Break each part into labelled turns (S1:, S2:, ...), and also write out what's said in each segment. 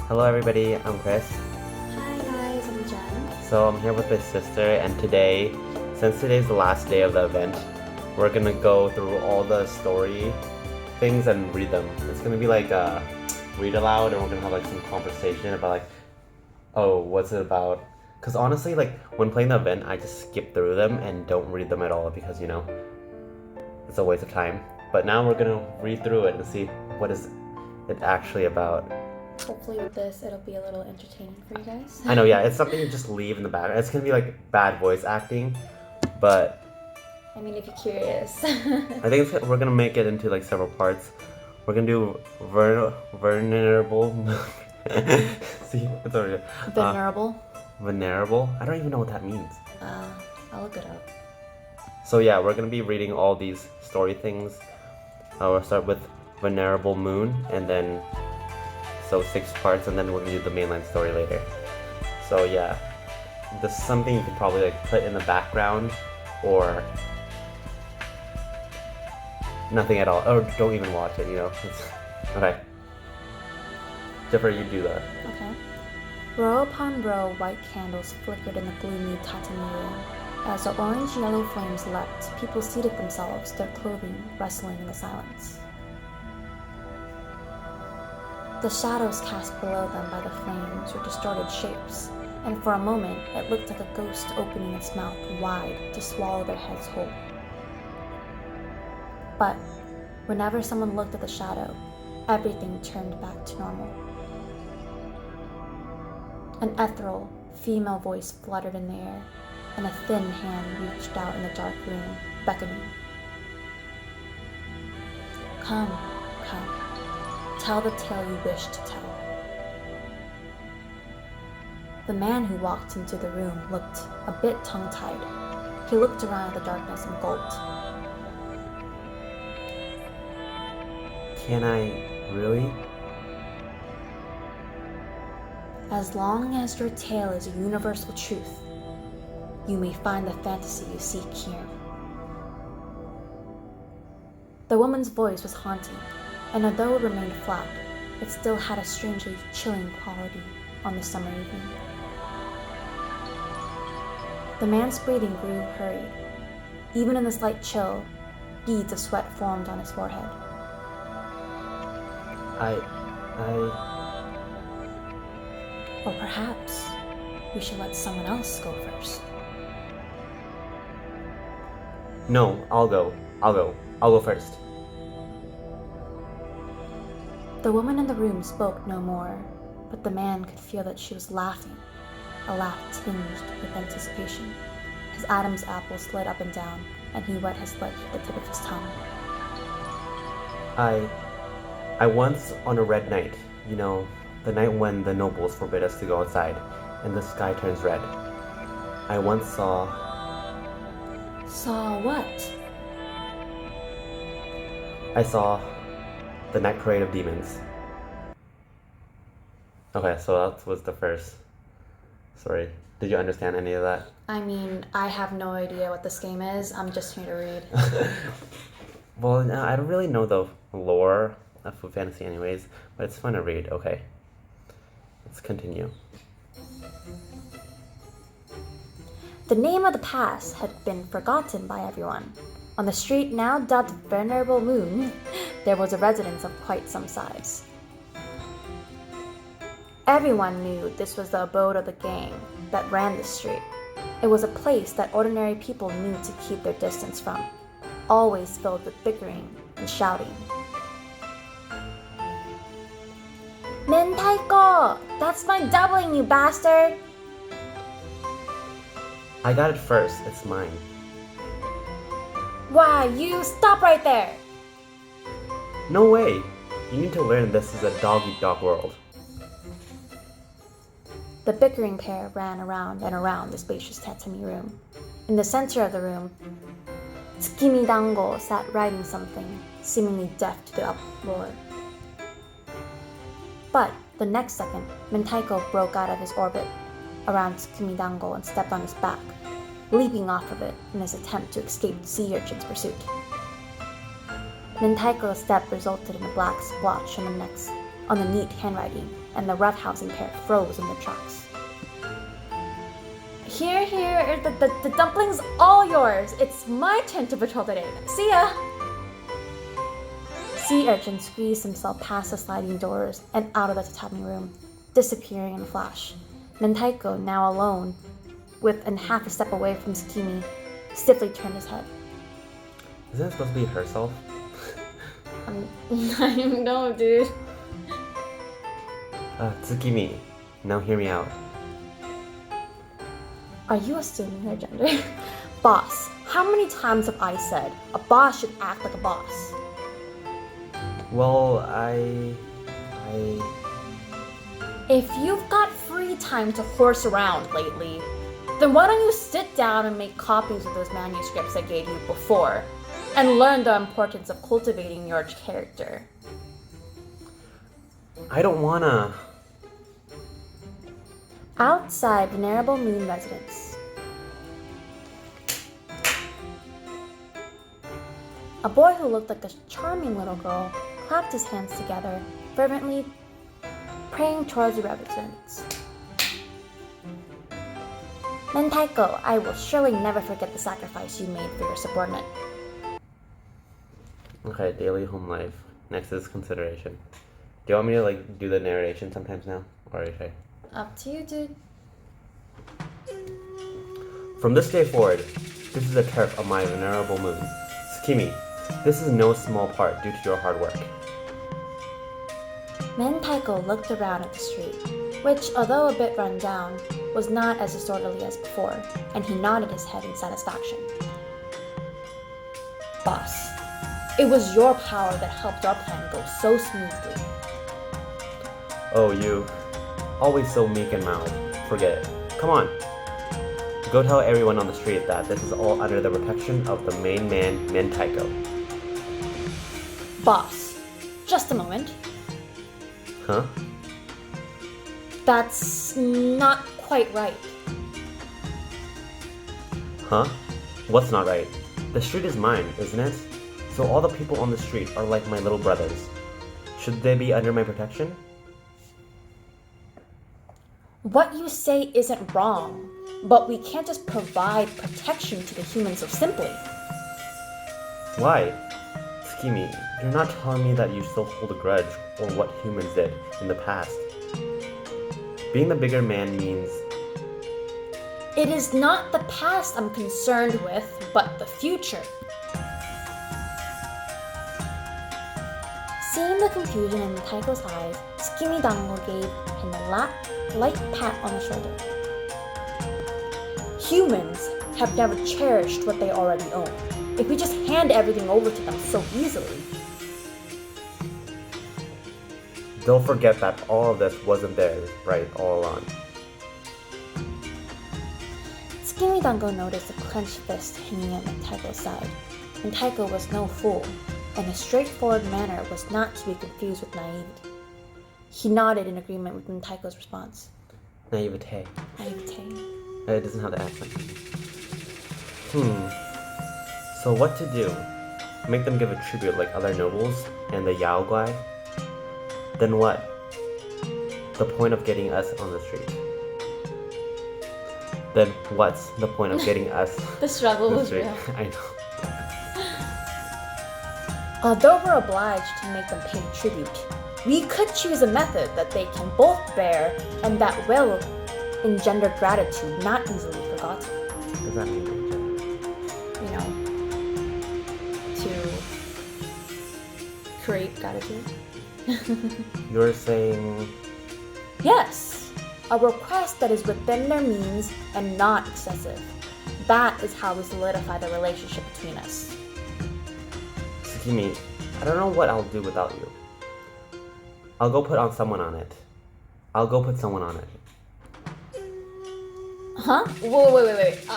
S1: Hello everybody, I'm Chris.
S2: Hi guys, I'm Jen.
S1: So I'm here with my sister, and today, since today's the last day of the event, we're gonna go through all the story things and read them. It's gonna be like a read aloud, and we're gonna have like some conversation about like, oh, what's it about? Because honestly, like when playing the event, I just skip through them and don't read them at all because it's a waste of time. But now we're gonna read through it and see what is it actually about.
S2: Hopefully with this, it'll be a little entertaining for you guys.
S1: I know, yeah, it's something you just leave in the background. It's gonna be like bad voice acting, but
S2: I mean, if you're curious.
S1: I think we're gonna make it into like several parts. We're gonna do Vernerable. See, it's over here.
S2: Venerable.
S1: Venerable? I don't even know what that means.
S2: I'll look it up.
S1: So yeah, we're gonna be reading all these story things. We'll start with Venerable Moon, and then so 6 parts, and then we're gonna do the mainline story later. So yeah, this is something you can probably like put in the background, or nothing at all, or don't even watch it. Okay. Jennifer, you do that.
S2: Okay. Row upon row, white candles flickered in the gloomy tatami room. As the orange-yellow flames leapt, people seated themselves, their clothing rustling in the silence. The shadows cast below them by the flames were distorted shapes, and for a moment it looked like a ghost opening its mouth wide to swallow their heads whole. But whenever someone looked at the shadow, everything turned back to normal. An ethereal, female voice fluttered in the air, and a thin hand reached out in the dark room, beckoning. Come, come. Tell the tale you wish to tell. The man who walked into the room looked a bit tongue-tied. He looked around at the darkness and gulped.
S1: Can I really?
S2: As long as your tale is a universal truth, you may find the fantasy you seek here. The woman's voice was haunting, and although it remained flat, it still had a strangely chilling quality on the summer evening. The man's breathing grew hurried. Even in the slight chill, beads of sweat formed on his forehead. Or perhaps we should let someone else go first.
S1: No, I'll go first.
S2: The woman in the room spoke no more, but the man could feel that she was laughing, a laugh tinged with anticipation. His Adam's apple slid up and down, and he wet his lips with the tip of his tongue.
S1: I once, on a red night, the night when the nobles forbid us to go outside, and the sky turns red, I once saw...
S2: Saw what?
S1: I saw the night parade of demons. Okay, so that was the first. Sorry, did you understand any of that?
S2: I mean, I have no idea what this game is. I'm just here to read.
S1: Well, no, I don't really know the lore of Food Fantasy anyways, but it's fun to read. Okay, let's continue.
S2: The name of the pass had been forgotten by everyone. On the street now dubbed Vernerable Moon, there was a residence of quite some size. Everyone knew this was the abode of the gang that ran the street. It was a place that ordinary people knew to keep their distance from, always filled with bickering and shouting. Mentaiko! That's my doubling, you bastard!
S1: I got it first, it's mine.
S2: Why, you stop right there!
S1: No way! You need to learn this is a dog-eat-dog world.
S2: The bickering pair ran around and around the spacious tatami room. In the center of the room, Tsukimi Dango sat writing something, seemingly deaf to the uproar. But the next second, Mentaiko broke out of his orbit around Tsukimi Dango and stepped on his back, leaping off of it in his attempt to escape the sea urchin's pursuit. Mentaiko's step resulted in a black splotch on the neat handwriting, and the roughhousing pair froze in their tracks. Here, the dumpling's all yours. It's my turn to patrol today. See ya! Sea Urchin squeezed himself past the sliding doors and out of the tatami room, disappearing in a flash. Mentaiko, now alone, and half a step away from Tsukimi, stiffly turned his head.
S1: Isn't it supposed to be herself?
S2: I don't know, dude.
S1: Tsukimi, now hear me out.
S2: Are you assuming her gender? Boss, how many times have I said a boss should act like a boss?
S1: Well,
S2: If you've got free time to horse around lately, then why don't you sit down and make copies of those manuscripts I gave you before, and learn the importance of cultivating your character?
S1: I don't wanna.
S2: Outside Venerable Moon residence. A boy who looked like a charming little girl clapped his hands together, fervently praying towards the residence. Mentaiko, I will surely never forget the sacrifice you made for your subordinate.
S1: Okay, daily home life. Next is consideration. Do you want me to do the narration sometimes now? Or okay.
S2: Up to you, dude.
S1: From this day forward, this is the turf of my venerable moon. Tsukimi, this is no small part due to your hard work.
S2: Mentaiko looked around at the street, which, although a bit run down, was not as disorderly as before, and he nodded his head in satisfaction. Boss, it was your power that helped our plan go so smoothly.
S1: Oh, you. Always so meek and mild. Forget it. Come on. Go tell everyone on the street that this is all under the protection of the main man, Mentaiko.
S2: Boss, just a moment.
S1: Huh?
S2: That's not quite right.
S1: Huh? What's not right? The street is mine, isn't it? So all the people on the street are like my little brothers. Should they be under my protection?
S2: What you say isn't wrong, but we can't just provide protection to the humans so simply.
S1: Why? Tsukimi, you're not telling me that you still hold a grudge or what humans did in the past. Being the bigger man means...
S2: It is not the past I'm concerned with, but the future. Seeing the confusion in Taiko's eyes, Tsukimi Dango gave him a light pat on the shoulder. Humans have never cherished what they already own. If we just hand everything over to them so easily,
S1: they'll forget that all of this wasn't theirs, right, all along.
S2: Tsukimi Dango noticed a clenched fist hanging at Taiko's side. And Taiko was no fool, and his straightforward manner was not to be confused with naivety. He nodded in agreement with Taiko's response.
S1: Naivete.
S2: Naivete.
S1: It doesn't have the accent. So what to do? Make them give a tribute like other nobles and the Yao Guai? Then what? The point of getting us on the street. Then what's the point of getting us
S2: The struggle
S1: on the
S2: was
S1: street?
S2: real.
S1: I know.
S2: Although we're obliged to make them pay tribute, we could choose a method that they can both bear and that will engender gratitude not easily forgotten.
S1: What does that mean?
S2: You know, to create gratitude.
S1: You're saying...
S2: Yes, a request that is within their means and not excessive. That is how we solidify the relationship between us.
S1: Tsukimi, I don't know what I'll do without you. I'll go put someone on it.
S2: Huh? Wait.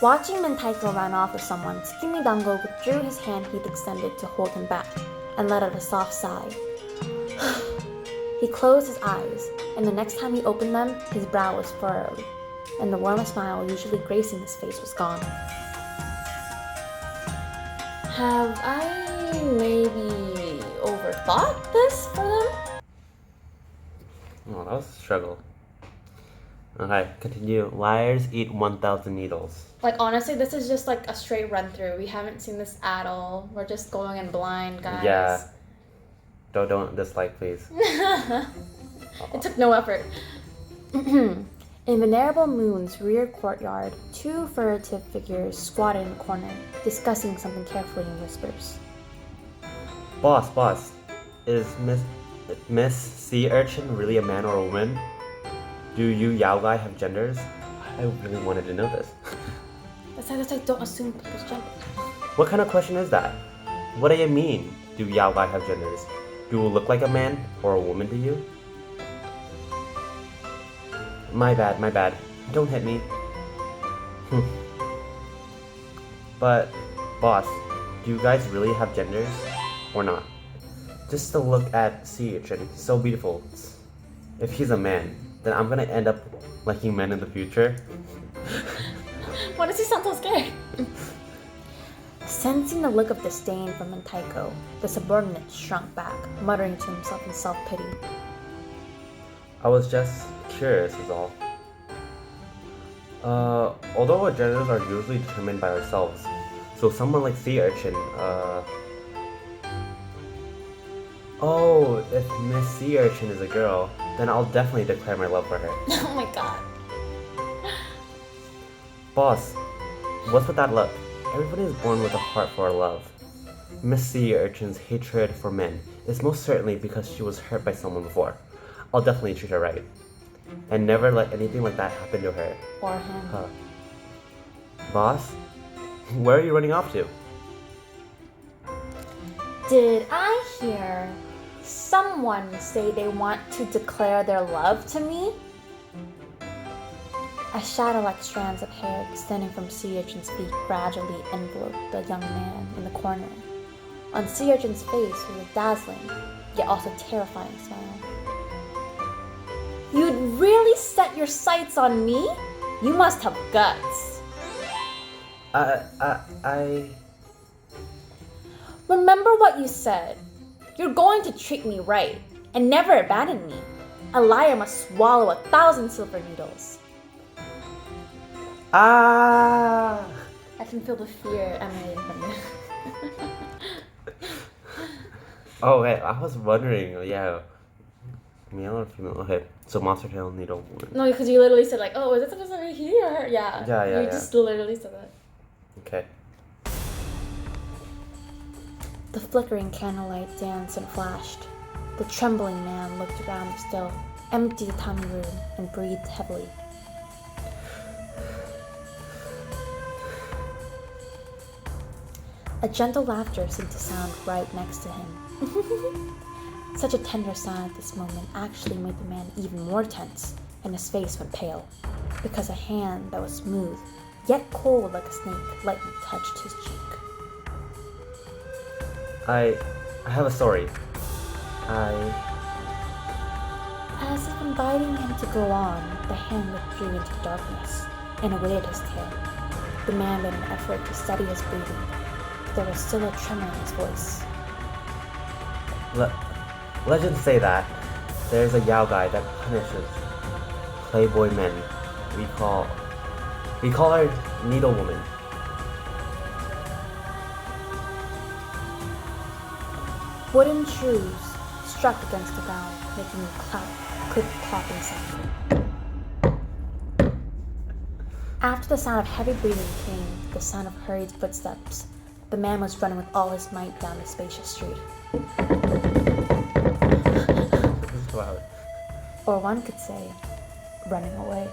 S2: Watching Mentaiko run off with someone, Tsukimi Dango withdrew his hand he'd extended to hold him back and let out a soft sigh. He closed his eyes, and the next time he opened them, his brow was furrowed, and the warm smile usually gracing his face was gone. Have I maybe overthought this for them?
S1: Oh, that was a struggle. Okay, continue. Liars eat 1,000 needles.
S2: Like, honestly, this is just like a straight run through. We haven't seen this at all. We're just going in blind, guys.
S1: Yeah. Don't dislike, please.
S2: It took no effort. In Venerable Moon's rear courtyard, two furtive figures squatted in a corner, discussing something carefully in whispers.
S1: Boss, is Miss Sea Urchin really a man or a woman? Do you Yao Guy have genders? I really wanted to know this.
S2: That's like, don't assume people's gender.
S1: What kind of question is that? What do you mean, do Yao Guy have genders? Do it look like a man or a woman to you? My bad. Don't hit me. But, boss, do you guys really have genders? Or not? Just to look at Sea Urchin, so beautiful. If he's a man, then I'm gonna end up liking men in the future.
S2: Why does he sound so scared? Sensing the look of disdain from Mentaiko, the subordinate shrunk back, muttering to himself in self-pity.
S1: I was just curious is all. Although our genders are usually determined by ourselves, so someone like Sea Urchin, oh, if Miss Sea Urchin is a girl, then I'll definitely declare my love for her.
S2: Oh my god.
S1: Boss, what's with that look? Everybody is born with a heart for love. Miss Sea Urchin's hatred for men is most certainly because she was hurt by someone before. I'll definitely treat her right. And never let anything like that happen to her.
S2: Or him.
S1: Boss? Where are you running off to?
S2: Did I hear someone say they want to declare their love to me? A shadow like strands of hair extending from Sea Urchin's feet gradually enveloped the young man in the corner. On Sea Urchin's face was a dazzling, yet also terrifying smile. You'd really set your sights on me? You must have guts.
S1: I...
S2: Remember what you said. You're going to treat me right and never abandon me. A liar must swallow 1,000 silver needles.
S1: Ah!
S2: I can feel the fear emanating from you.
S1: Oh, wait, I was wondering, yeah. Male or female? Okay, so Monster Tail Needle Woman.
S2: No, because you literally said like, oh, is it supposed to be here? Yeah.
S1: Yeah.
S2: You just literally said that.
S1: Okay.
S2: The flickering candlelight danced and flashed. The trembling man looked around the still, empty tatami room and breathed heavily. A gentle laughter seemed to sound right next to him. Such a tender sound at this moment actually made the man even more tense, and his face went pale, because a hand that was smooth, yet cold like a snake, lightly touched his cheek.
S1: I have a story.
S2: As if inviting him to go on, the hand withdrew into the darkness and awaited his tale. The man made an effort to steady his breathing, but there was still a tremor in his voice.
S1: Legends say that there's a Yao Guy that punishes playboy men. We call her Needle Woman.
S2: Wooden shoes struck against the ground, making a clip-clopping sound. After the sound of heavy breathing came the sound of hurried footsteps. The man was running with all his might down the spacious street.
S1: Wow.
S2: Or one could say, running away.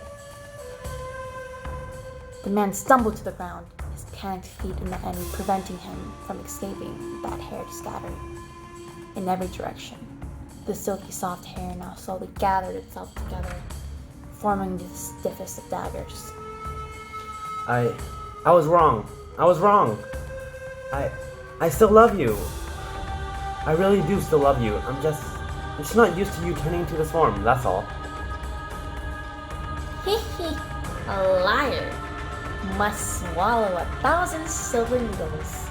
S2: The man stumbled to the ground, his panicked feet in the end preventing him from escaping that hair scattered in every direction. The silky soft hair now slowly gathered itself together, forming the stiffest of daggers.
S1: I was wrong. I still love you. I really do still love you. I'm just not used to you turning into this form, that's all.
S2: A liar must swallow 1,000 silver needles.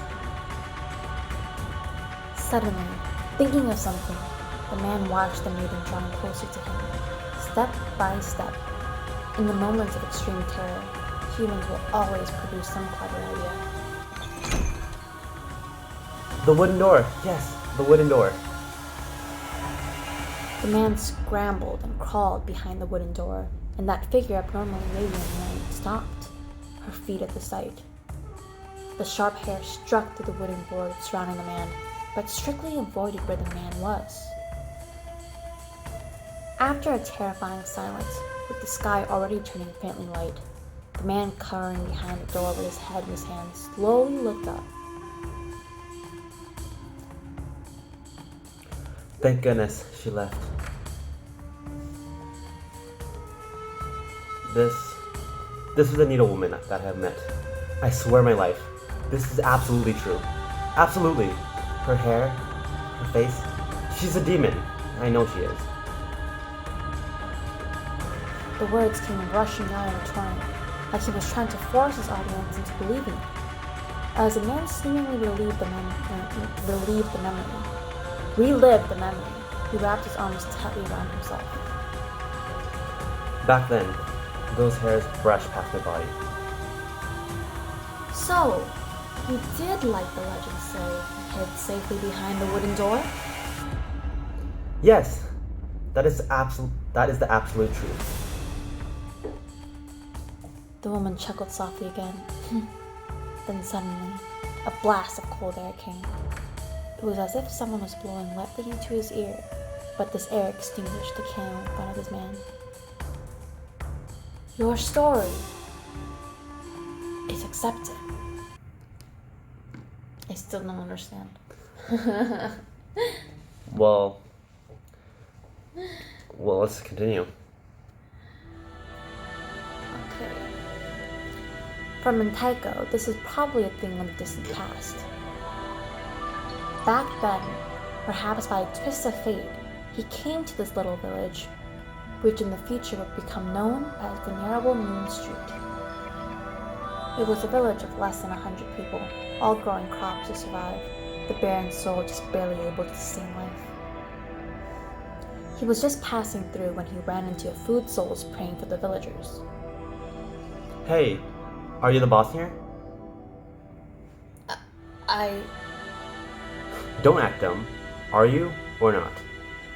S2: Suddenly, thinking of something, The man watched the maiden drawing closer to him, step by step. In the moments of extreme terror, humans will always produce some clever idea.
S1: The wooden door! Yes, the wooden door.
S2: The man scrambled and crawled behind the wooden door, and that figure abnormally radiant man stopped, her feet at the sight. The sharp hair struck through the wooden board surrounding the man, but strictly avoided where the man was. After a terrifying silence, with the sky already turning faintly light, the man cowering behind the door with his head in his hands slowly looked up.
S1: Thank goodness she left. This is the needle woman that I have met. I swear my life. This is absolutely true. Absolutely. Her hair, her face. She's a demon. I know she is.
S2: The words came rushing out in a torrent, like he was trying to force his audience into believing it. As the man seemingly relived the memory, he wrapped his arms tightly around himself.
S1: Back then, those hairs brushed past my body.
S2: So, you did, like the legends say, hid safely behind the wooden door?
S1: Yes, that is the absolute truth.
S2: The woman chuckled softly again. Then suddenly, a blast of cold air came. It was as if someone was blowing lightly into his ear, but this air extinguished the candle in front of his man. Your story is accepted. I still don't understand.
S1: Well, let's continue.
S2: Okay. For Mentaiko, this is probably a thing of the distant past. Back then, perhaps by a twist of fate, he came to this little village, which in the future would become known as Vernerable Moon Street. It was a village of less than 100 people, all growing crops to survive, the barren soul just barely able to sustain life. He was just passing through when he ran into a food souls praying for the villagers.
S1: Hey, are you the boss here? Don't act dumb. Are you or not?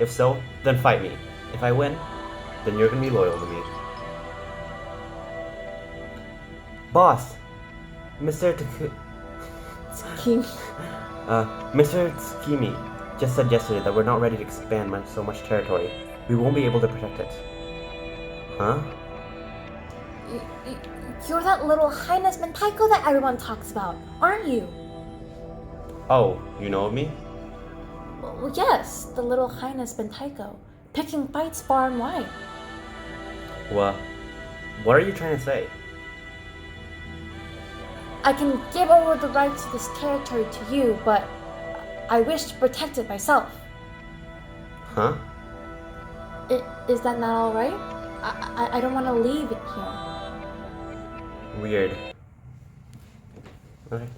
S1: If so, then fight me. If I win, then you're gonna be loyal to me. Boss! Mr. Mr. Tsukimi just said yesterday that we're not ready to expand so much territory. We won't be able to protect it. Huh?
S2: You're that little Highness Mentaiko that everyone talks about, aren't you?
S1: Oh, you know of me?
S2: Well, yes, the little Highness Mentaiko, picking fights far and wide.
S1: What are you trying to say?
S2: I can give over the rights to this territory to you, but I wish to protect it myself.
S1: Huh?
S2: Is that not alright? I don't want to leave it here.
S1: Weird. Okay.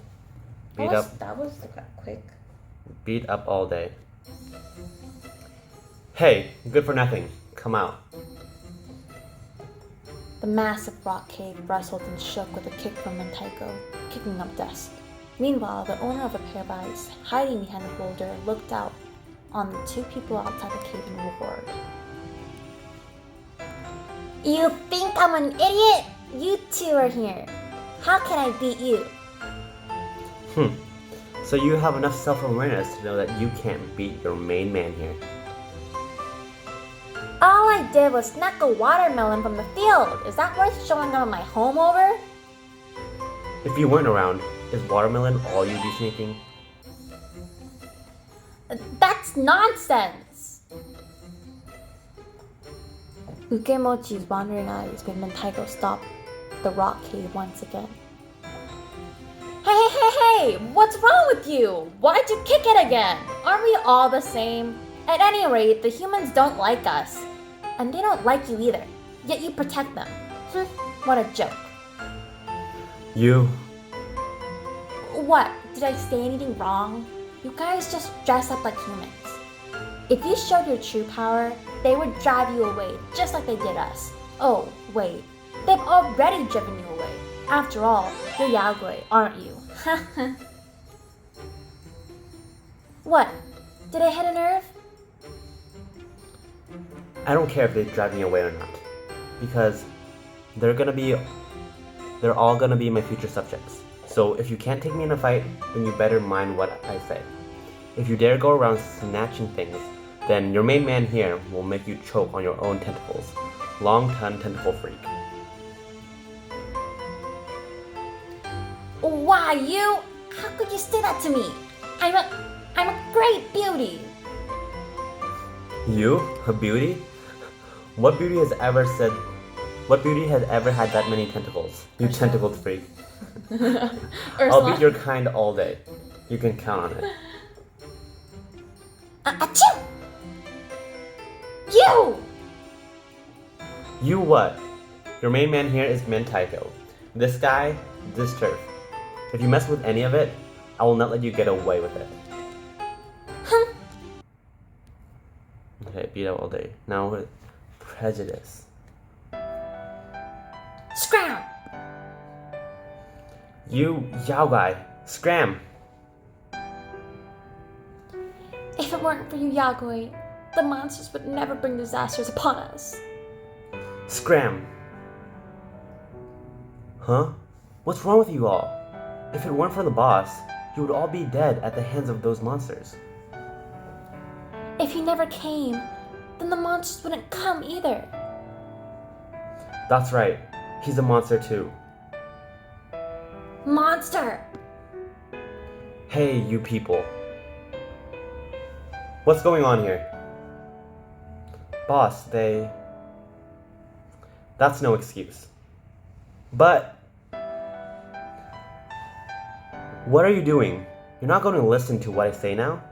S2: That was quick.
S1: Beat up all day. Hey, good for nothing. Come out.
S2: The massive rock cave rustled and shook with a kick from Mentaiko, kicking up dust. Meanwhile, the owner of a pair of eyes, hiding behind a boulder, looked out on the two people outside the cave and roared. You think I'm an idiot? You two are here. How can I beat you?
S1: So you have enough self-awareness to know that you can't beat your main man here.
S2: All I did was snack a watermelon from the field. Is that worth showing up at my home over?
S1: If you weren't around, is watermelon all you'd be sneaking?
S2: That's nonsense! Ukemochi's wandering eyes made Mentaiko stop the rock cave once again. Hey! What's wrong with you? Why'd you kick it again? Aren't we all the same? At any rate, the humans don't like us. And they don't like you either. Yet you protect them. What a joke.
S1: You...
S2: What? Did I say anything wrong? You guys just dress up like humans. If you showed your true power, they would drive you away, just like they did us. Oh, wait. They've already driven you away. After all, you're Yagui, aren't you? What? Did I hit a nerve?
S1: I don't care if they drive me away or not, because they're all gonna be my future subjects. So if you can't take me in a fight, then you better mind what I say. If you dare go around snatching things, then your main man here will make you choke on your own tentacles. Long tongue tentacle freak.
S2: Why, you? How could you say that to me? I'm a great beauty.
S1: You? A beauty? What beauty has ever had that many tentacles? You tentacled freak. I'll beat your kind all day. You can count on it.
S2: Achoo! You!
S1: You what? Your main man here is Mentaiko. This guy, this turf. If you mess with any of it, I will not let you get away with it. Okay, beat up all day. Now with prejudice.
S2: Scram!
S1: You, Yao guy, scram!
S2: If it weren't for you, Yagui, the monsters would never bring disasters upon us.
S1: Scram! Huh? What's wrong with you all? If it weren't for the boss, you would all be dead at the hands of those monsters.
S2: If he never came, then the monsters wouldn't come either.
S1: That's right. He's a monster too.
S2: Monster!
S1: Hey, you people. What's going on here? Boss, That's no excuse. But... what are you doing? You're not going to listen to what I say now?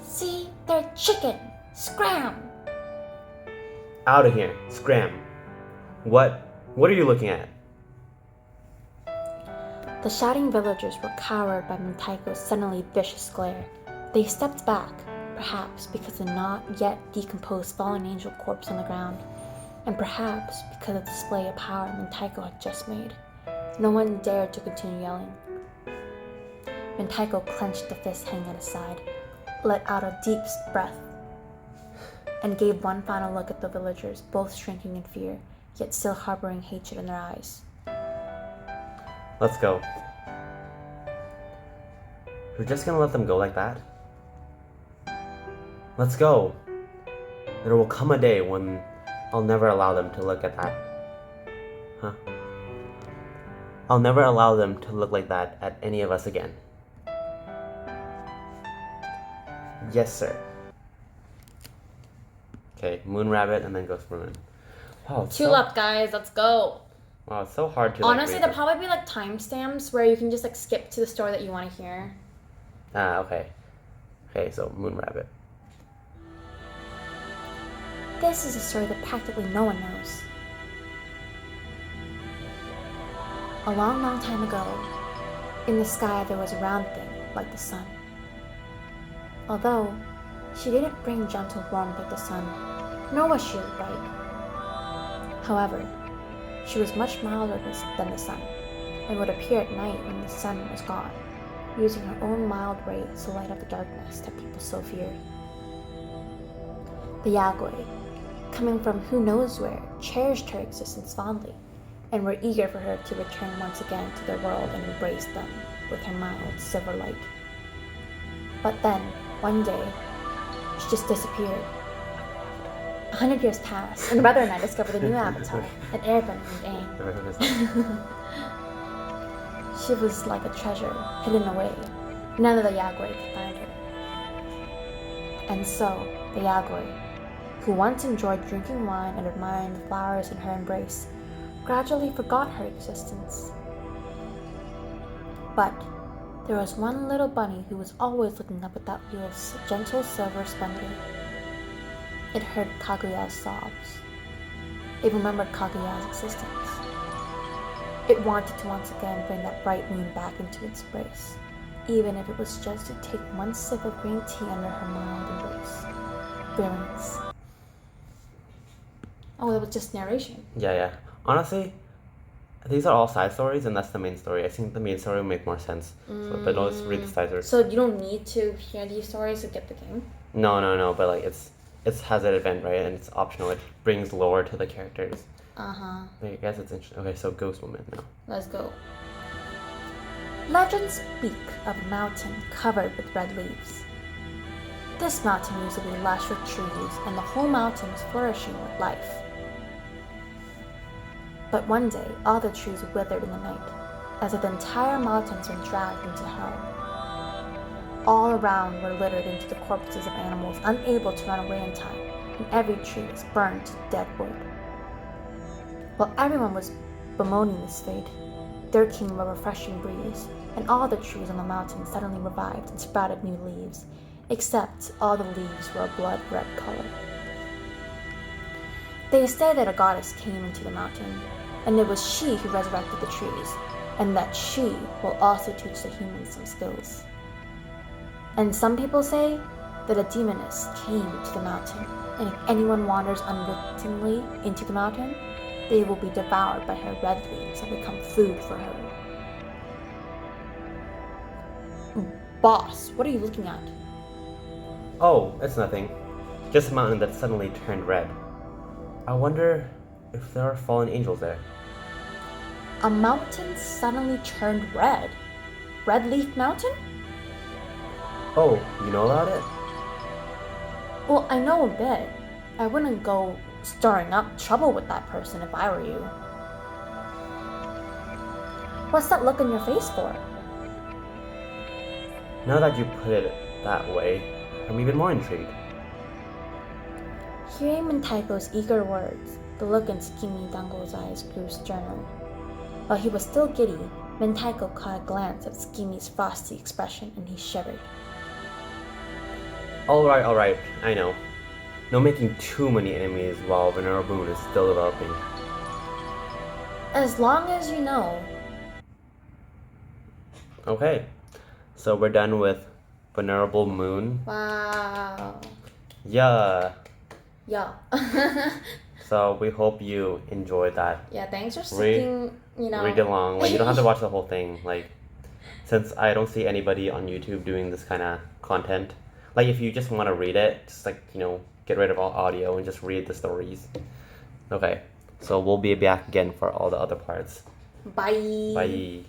S2: See? They're chicken! Scram!
S1: Out of here. Scram. What are you looking at?
S2: The shouting villagers were cowed by Mentaiko's suddenly vicious glare. They stepped back, perhaps because of the not yet decomposed fallen angel corpse on the ground, and perhaps because of the display of power Mentaiko had just made. No one dared to continue yelling. Mentaiko clenched the fist hanging at his side, let out a deep breath, and gave one final look at the villagers, both shrinking in fear, yet still harboring hatred in their eyes.
S1: Let's go. You're just gonna let them go like that? Let's go. There will come a day when I'll never allow them to look at that. Huh? I'll never allow them to look like that at any of us again. Yes, sir. Okay, Moon Rabbit and then Ghost Woman. Wow,
S2: Two left, guys. Let's go.
S1: Wow, it's so hard to
S2: Honestly,
S1: read
S2: there'll
S1: them.
S2: probably be like timestamps where you can just like skip to the story that you want to hear.
S1: Ah, okay. Okay, so Moon Rabbit.
S2: This is a story that practically no one knows. A long, long time ago, in the sky there was a round thing like the sun. Although she didn't bring gentle warmth like the sun, nor was she bright. However, she was much milder than the sun, and would appear at night when the sun was gone, using her own mild rays to light up the darkness that people so feared. The Yagui, coming from who knows where, cherished her existence fondly, and were eager for her to return once again to their world and embrace them with her mild silver light. But then, one day, she just disappeared. 100 years passed, and Brother and I discovered a new avatar, an airbender named Aang. She was like a treasure, hidden away. None of the Yagui could find her. And so, the Yagui, who once enjoyed drinking wine and admiring the flowers in her embrace, gradually forgot her existence. But there was one little bunny who was always looking up at that wheel of gentle silver splendor. It heard Kaguya's sobs. It remembered Kaguya's existence. It wanted to once again bring that bright moon back into its embrace, even if it was just to take one sip of green tea under her mild embrace. Very nice. Oh, that was just narration.
S1: Yeah. Honestly, these are all side stories, and that's the main story. I think the main story would make more sense. But let's read the side stories.
S2: So you don't need to hear these stories to get the game?
S1: No. But like it has an event, right? And it's optional. It brings lore to the characters.
S2: Uh-huh.
S1: I guess it's interesting. Okay, so Ghost Woman now.
S2: Let's go. Legends speak of a mountain covered with red leaves. This mountain used to be lush with trees, and the whole mountain was flourishing with life. But one day, all the trees withered in the night, as if the entire mountain had been dragged into hell. All around were littered into the corpses of animals unable to run away in time, and every tree was burned to dead wood. While everyone was bemoaning this fate, there came a refreshing breeze, and all the trees on the mountain suddenly revived and sprouted new leaves, except all the leaves were a blood-red color. They say that a goddess came into the mountain, and it was she who resurrected the trees, and that she will also teach the humans some skills. And some people say that a demoness came to the mountain, and if anyone wanders unwittingly into the mountain, they will be devoured by her red leaves and become food for her. Boss, what are you looking at?
S1: Oh, it's nothing. Just a mountain that suddenly turned red. I wonder if there are fallen angels there.
S2: A mountain suddenly turned red? Red Leaf Mountain?
S1: Oh, you know about it?
S2: Well, I know a bit. I wouldn't go stirring up trouble with that person if I were you. What's that look on your face for?
S1: Now that you put it that way, I'm even more intrigued.
S2: Hearing Mentaiko's eager words, the look in Tsukimi Dango's eyes grew sterner. While he was still giddy, Mentaiko caught a glance at Tsukimi's frosty expression and he shivered.
S1: Alright, I know. No making too many enemies while Vernerable is still developing.
S2: As long as you know.
S1: Okay, so we're done with Venerable Moon.
S2: Wow.
S1: Yeah. So we hope you enjoyed that.
S2: Yeah, thanks for sticking,
S1: Read along. Like you don't have to watch the whole thing. Like since I don't see anybody on YouTube doing this kind of content. Like if you just want to read it, just like, get rid of all audio and just read the stories. Okay. So we'll be back again for all the other parts.
S2: Bye.
S1: Bye.